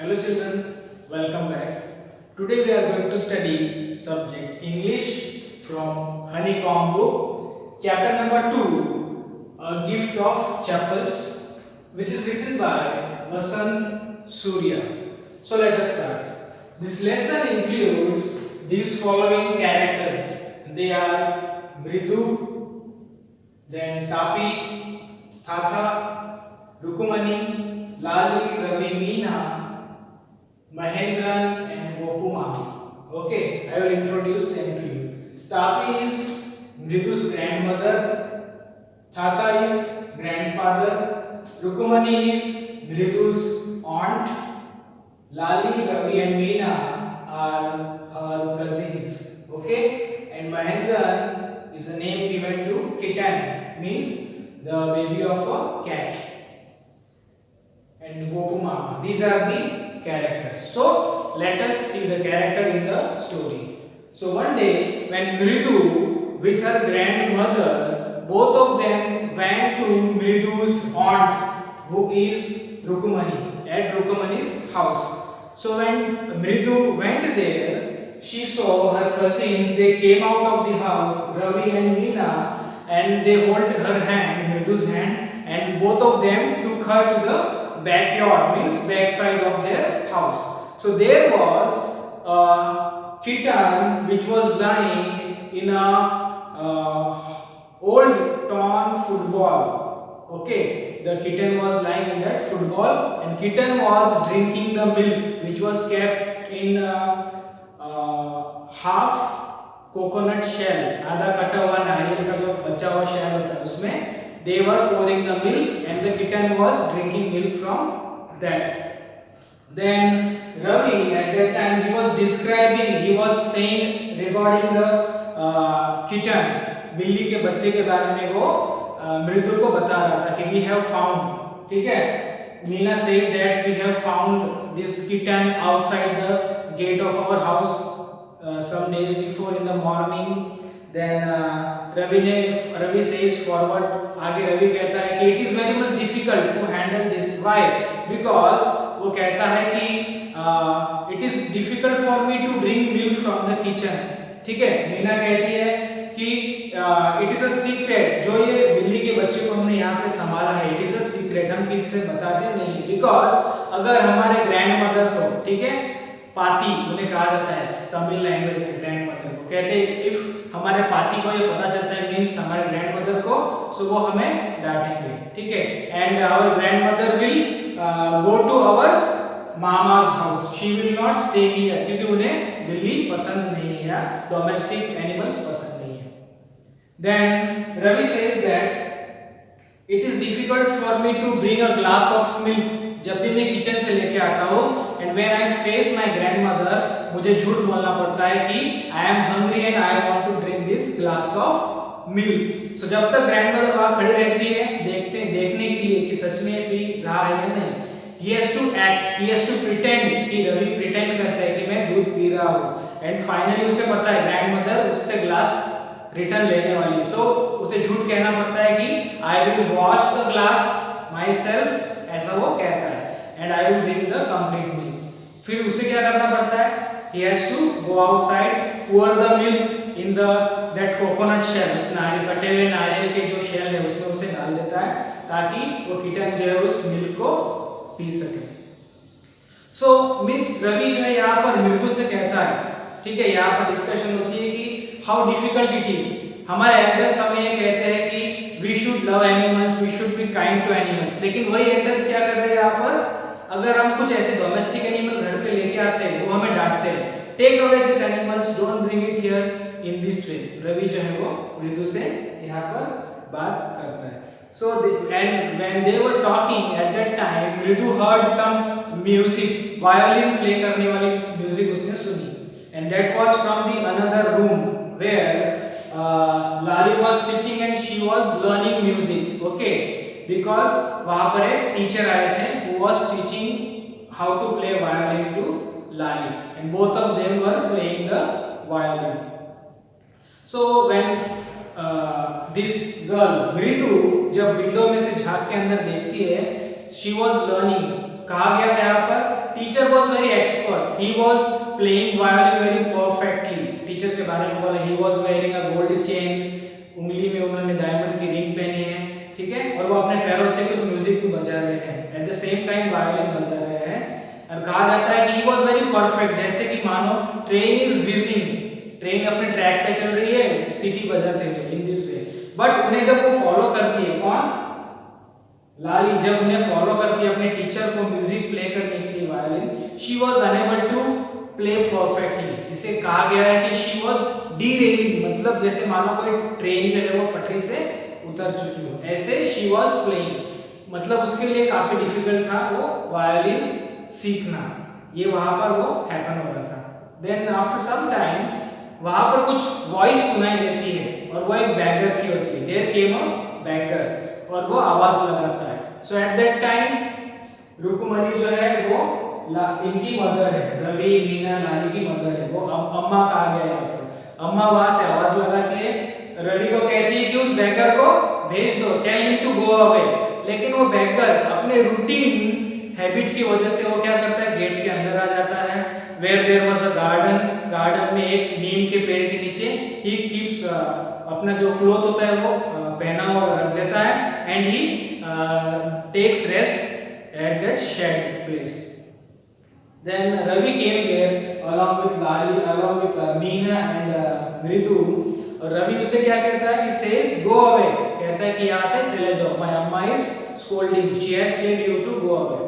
Hello children, welcome back. Today we are going to study subject English from Honeycomb book, chapter number 2, A Gift of Chapels, which is written by Vasant Surya. So let us start. This lesson includes these following characters. They are Mridu, then Tapi, Tata, Rukumani, Lali, Ravi, Meena, Mahendran and Gopuma. Okay, I will introduce them to you. Tapi is Mridu's grandmother. Tata is grandfather. Rukumani is Mridu's aunt. Lali, Ravi and Meena are her cousins. Okay, and Mahendran is a name given to kitten, means the baby of a cat. And Gopuma, these are the characters. So let us see the character in the story. So one day when Mridu with her grandmother, both of them went to Mridu's aunt, who is Rukumani, at Rukumani's house. So when Mridu went there, she saw her cousins. They came out of the house, Ravi and Meena, and they hold her hand, Mridu's hand, and both of them took her to the backyard, means backside of their house. So there was a kitten which was lying in a old torn football. Okay, the kitten was lying in that football, and kitten was drinking the milk which was kept in half coconut shell, आधा कटा हुआ नारियल का जो बचा हुआ shell होता है उसमें they were pouring the milk and the kitten was drinking milk from that. Then Ravi at that time he was describing, he was saying regarding the kitten, बिल्ली के बच्चे के बारे में वो मृदु को बता रहा था कि we have found, ठीक है, Meena said that we have found this kitten outside the gate of our house some days before in the morning. Then Ravi says forward, आगे रवि कहता है कि it is very much difficult to handle this. Why? Because वो कहता है कि it is difficult for me to bring milk from the kitchen. ठीक है, मीना कहती है कि it is a secret, जो ये बिल्ली के बच्चे को हमने यहाँ पे संभाला है, it is a secret, हम किसी से बताते नहीं. Because अगर हमारे grandmother को, ठीक है, पाती उन्हें कहा जाता है तमिल लैंग्वेज में ग्रैंडमदर को, कहते हैं इफ हमारे पाती को ये पता चलता है मींस हमारे ग्रैंडमदर को, सो वो हमें डांटेंगे, ठीक है. And our grandmother will go to our मामाज house, she will not stay here, क्योंकि उन्हें बिल्ली पसंद नहीं है या डोमेस्टिक एनिमल्स पसंद नहीं है. Then Ravi says that it is difficult for me to bring a glass of milk, जब भी मैं किचन से लेके आता हूँ, and when I face my grandmother, मुझे झूठ बोलना पड़ता है कि I am hungry and I want to drink this glass of milk. So जब तक ग्रैंडमदर वहां खड़ी रहती है देखने के लिए कि सच में पी रहा है या नहीं, he has to act, he has to pretend, कि रवि प्रिटेंड करता है कि मैं दूध पी रहा हूँ, एंड फाइनली उसे पता है ग्रैंडमदर उससे ग्लास रिटर्न लेने वाली है. सो उसे झूठ कहना पड़ता है कि I will wash the glass my self, ऐसा वो कहता है, and I will drink the complete milk. फिर उसे क्या करना पड़ता है, he has to go outside, pour the milk in the that coconut shell, उस नारियल कटे हुए नारियल के जो शेल है उसमें उसे डाल देता है ताकि वो किटन जो है उस मिल्क को पी सके. सो मीन्स रवि जो है यहाँ पर मृदु से कहता है, ठीक है, यहाँ पर डिस्कशन होती है कि हाउ डिफिकल्ट इट इज. हमारे एल्डर्स हमें ये कहते हैं कि we should love animals, we should be kind to animals, लेकिन वही एल्डर्स क्या कर रहे हैं यहाँ पर, अगर हम कुछ ऐसे डोमेस्टिक एनिमल घर पे लेके आते हैं वो हमें डांटते हैं, take away this animals, don't bring it here in this way. Ravi जो है वो मृदु से यहाँ पर बात करता है. So and when they were talking at that time, Mridu heard some music, violin play करने वाली म्यूजिक उसने सुनी, and that was from the another room where Lali was sitting and she was learning music. Okay, because वहाँ पर एक teacher आए थे who was teaching how to play violin to Lali, and both of them were playing the violin. So when this girl Mridu जब window में से झांक के अंदर देखती है, she was learning, कहा गया है यहाँ पर teacher was he was playing violin very perfectly. Teacher के बारे में बोला he was wearing a gold chain, उंगली में उन्होंने डायमंड की रिंग पहनी है, ठीक है, और वो अपने पैरों से कुछ म्यूजिक भी बजा रहे हैं, at the same time violin बजा रहे हैं। और कहा जाता है कि he was very perfect, जैसे कि मानो ट्रेन इज whizzing, ट्रेन अपने ट्रैक पे चल रही है सीटी बजाते हुए, इन दिस वे। बट उन्हें जब वो फॉलो करती है, कौन, लाली, जब उन्हें फॉलो करती है अपने टीचर को म्यूजिक प्ले करने के लिए violin, she was unable to play perfectly. इसे कहा गया है कि शी वाज डीरेलिंग, मतलब जैसे मानो कोई ट्रेन जो है वो पटरी से उतर चुकी हो, ऐसे शी वाज प्लेइंग, मतलब उसके लिए काफी डिफिकल्ट था वो वायलिन सीखना। ये वहां पर वो हैपन हो रहा था। देन आफ्टर सम टाइम वहां पर कुछ वॉइस सुनाई देती है और वो एक बैगर की होती है। देयर केम अ बैगर, और वो आवाज लगाता है। सो एट दैट टाइम रुकुमणी जो है वो इनकी मदर है, रवि, मीना, लाली की मदर है, वो अम्मा कहा गया है यहाँ पर। अम्मा वहां से आवाज लगाती है, रवि को कहती है कि उस बैगर को भेज दो, tell him to go away. लेकिन वो बैगर अपने रूटीन हैबिट की वजह से वो क्या करता है, गेट के अंदर आ जाता है। Where there was a garden, garden में एक नीम के पेड़ के नीचे ही कीप्स अपना जो क्लोथ होता है वो पहना हुआ रख देता है, and he takes rest at that shade place. Then Ravi came there along with Lali, along with Meena and Mridu, और रवि उसे क्या कहता है, he says go away, कहता है कि यहाँ से चले जाओ, my amma is scolding, she has said you to go away.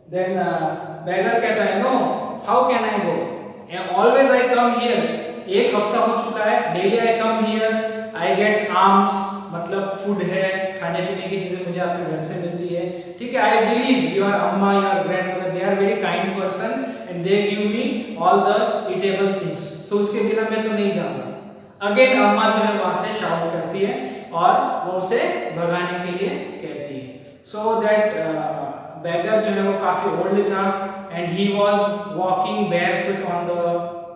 Then beggar कहता है no, how can I go, always I come here, एक हफ्ता हो चुका है, daily I come here, I get alms, मतलब फूड है, खाने पीने की चीजें मुझे आपके घर से मिलती है, ठीक है, I believe your अम्मा, your grandmother, they are very kind person and they give me all the eatable things, so उसके बिना मैं तो नहीं जाऊंगा। अगेन अम्मा जो है वहां से शाउट करती है और वो उसे भगाने के लिए कहती है। सो दैट beggar जो है वो काफी ओल्ड था and he was walking barefoot on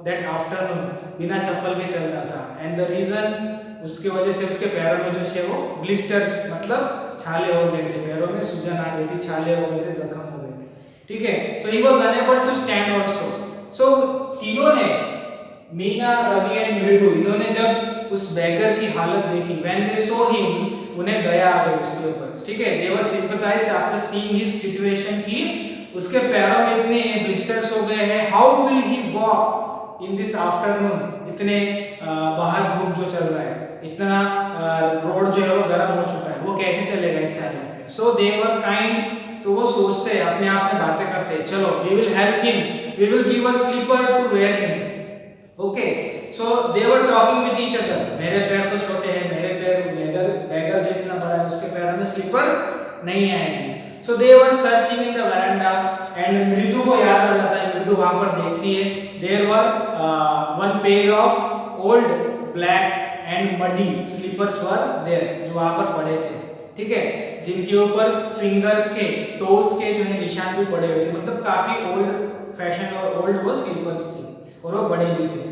that afternoon, बिना चप्पल के चल रहा था, and the reason, उसके वजह से उसके पैरों में जो है वो ब्लिस्टर्स, मतलब छाले हो गए थे, पैरों में सूजन आ गई थी, छाले हो गए थे, जख्म हो गए थे, ठीक है। So he was unable to stand also. So तीनों ने, मीना, रवि एंड मृदु, इन्होंने जब उस बैगर की हालत देखी, व्हेन दे सो हिम, उन्हें दया आ गई उसके ऊपर, ठीक है, दे वर सिंपैथाइज्ड आफ्टर सीइंग हिज सिचुएशन की उसके पैरों में इतने ब्लिस्टर्स हो गए हैं, how will he walk in this afternoon, इतने बाहर धूप जो चल रहा है, इतना रोड जो है वो गर्म हो चुका है, वो कैसे चलेगा इस हालत में। सो दे वर काइंड, तो वो सोचते हैं, अपने आप में बातें करते हैं, चलो we will help him, we will give a slipper to wear him, okay. So they were talking with each other, मेरे पैर तो छोटे हैं, मेरे पैर, बैगर जो इतना बड़ा है उसके पैरों में स्लीपर नहीं आएगी। So they were searching in the veranda and Mridu को याद आ जाता है, मृदु वहां पर देखती है, there were one pair of old black and muddy slippers were there, जो वहां पर पड़े थे, ठीक है, जिनके ऊपर फिंगर्स के, टोज के जो है निशान भी पड़े हुए थे, मतलब काफी ओल्ड फैशन और ओल्ड वो स्लीपर्स थे और वो बड़े भी थे।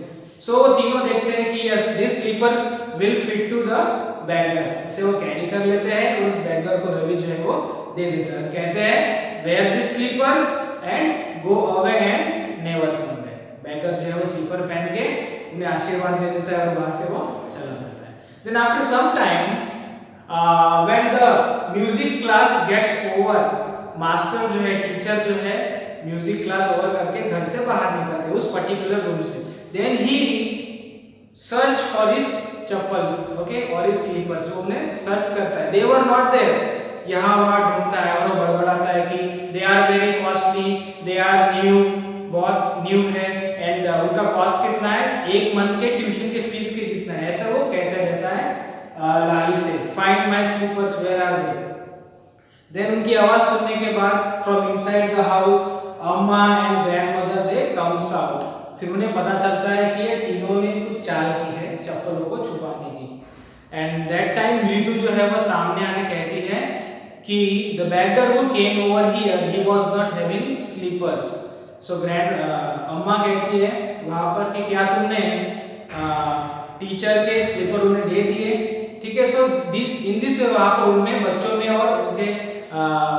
सो वो तीनों देखते हैं कि yes this slippers will fit to the beggar, उसे वो कैरी कर लेते हैं और उस बैगर को रवि जो है वो दे देता है, कहते हैं wear this slippers and go away and never come back. Beggar जो है वो स्लीपर पहन के उन्हें आशीर्वाद दे देता है और वहां से वो चला जाता है। Then after some time when the music class gets over, master जो है, टीचर जो है, म्यूजिक क्लास ओवर करके घर से बाहर निकलते हैं उस पर्टिकुलर रूम से। Then he search for his चप्पल, ओके, और हिज स्लीपर्स, वो उन्हें सर्च करता है, दे वर नॉट देयर, यहाँ वहाँ ढूंढता है और वो बड़बड़ाता है कि they are very costly, they are new, बहुत न्यू है, एंड उनका कॉस्ट कितना है, एक मंथ के ट्यूशन के फीस के जितना है, ऐसा वो कहते रहता है लाली से। Find my slippers where are they. Then उनकी आवाज सुनने के बाद फ्रॉम इनसाइड द हाउस अम्मा and grandmother they comes out, फिर उन्हें पता चलता है कि ये तीनों ने कुछ चाल की है चप्पलों को छुपाने की। एंड दैट टाइम मृदु जो है वो सामने आने कहती है कि the beggar who came over here he was not having slippers. So अम्मा कहती है वहां पर कि क्या तुमने टीचर के स्लीपर उन्हें दे दिए, ठीक है। सो इन दिस वे वहां पर उनमें बच्चों में और उनके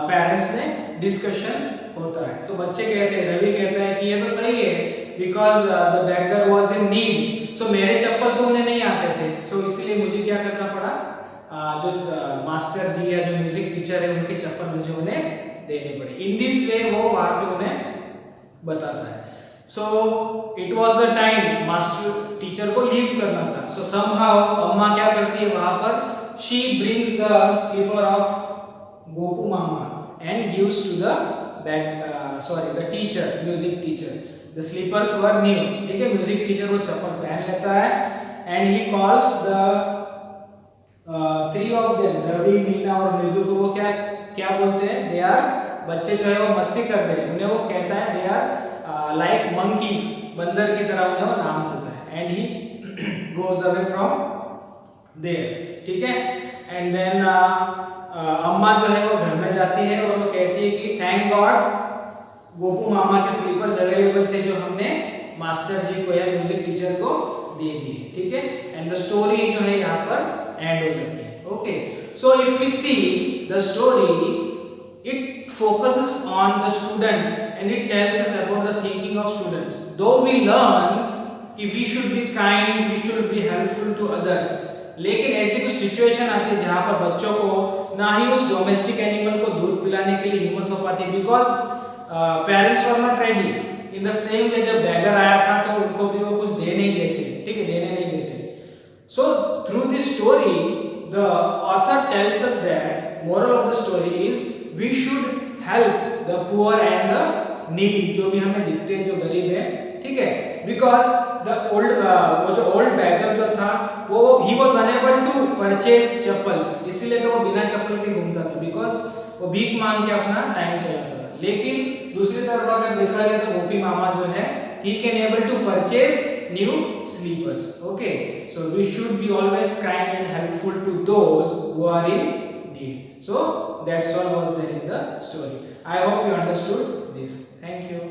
पेरेंट्स ने डिस्कशन होता है। तो बच्चे कहते हैं, रवि कहता है कि ये तो सही है, because the beggar was in need, so मेरे चप्पल तो उन्हें नहीं आते थे, सो इसलिए मुझे क्या करना पड़ा, जो मास्टर जी या जो म्यूजिक टीचर है उनकी चप्पल मुझे उन्हें देने पड़े। इन दिस वे वो वहां पे उन्हें बताता है। So it was the time master teacher को लीव करना था। सो समहाउ अम्मा क्या करती है वहां पर, she brings the slipper of Gopu मामा and gives to the the teacher, music teacher. The slippers were new, ठीक है, म्यूजिक टीचर वो चप्पल पहन लेता है and he calls the three of them, Ravi, Meena और मृदु को वो क्या क्या बोलते हैं, दे आर, बच्चे जो है वो मस्ती कर रहे हैं, उन्हें वो कहता है दे आर लाइक मंकीज, बंदर की तरह उन्हें वो नाम देता है। And he goes away from there, ठीक है। एंड देन अम्मा जो है वो घर में जाती है और वो कहती है कि थैंक गॉड गोपू मामा के स्लीपर्स अवेलेबल थे जो हमने मास्टर जी को या म्यूजिक टीचर को दे दिए, ठीक है। एंड द स्टोरी जो है यहाँ पर एंड हो जाती है। Okay, so if we see the story, it focuses on the students and it tells us about the thinking of students. Though we learn कि we should be kind, we should be helpful to others, लेकिन ऐसी कुछ situation आती है जहाँ पर बच्चों को ना ही उस डोमेस्टिक एनिमल को दूध पिलाने के लिए हिम्मत हो पाती, because parents were not ready. In the same way जब बैगर आया था तो उनको भी वो कुछ दे नहीं देते, ठीक है, देने नहीं देते। So through this story the author tells us that moral of the story is we should help the poor and the needy, जो भी हमें दिखते हैं जो गरीब है, ठीक है। because the old वो जो old beggar जो था वो he was unable to purchase chappals, इसीलिए तो वो बिना चप्पल के घूमता था, because वो भीख मांग के अपना टाइम चलाता था। लेकिन दूसरी तरफ अगर देखा जाए तो गोपी मामा जो है he can able to purchase new sleepers. Okay, so we should be always kind and helpful to those who are in need. So that's all was there in the story. I hope you understood this. Thank you.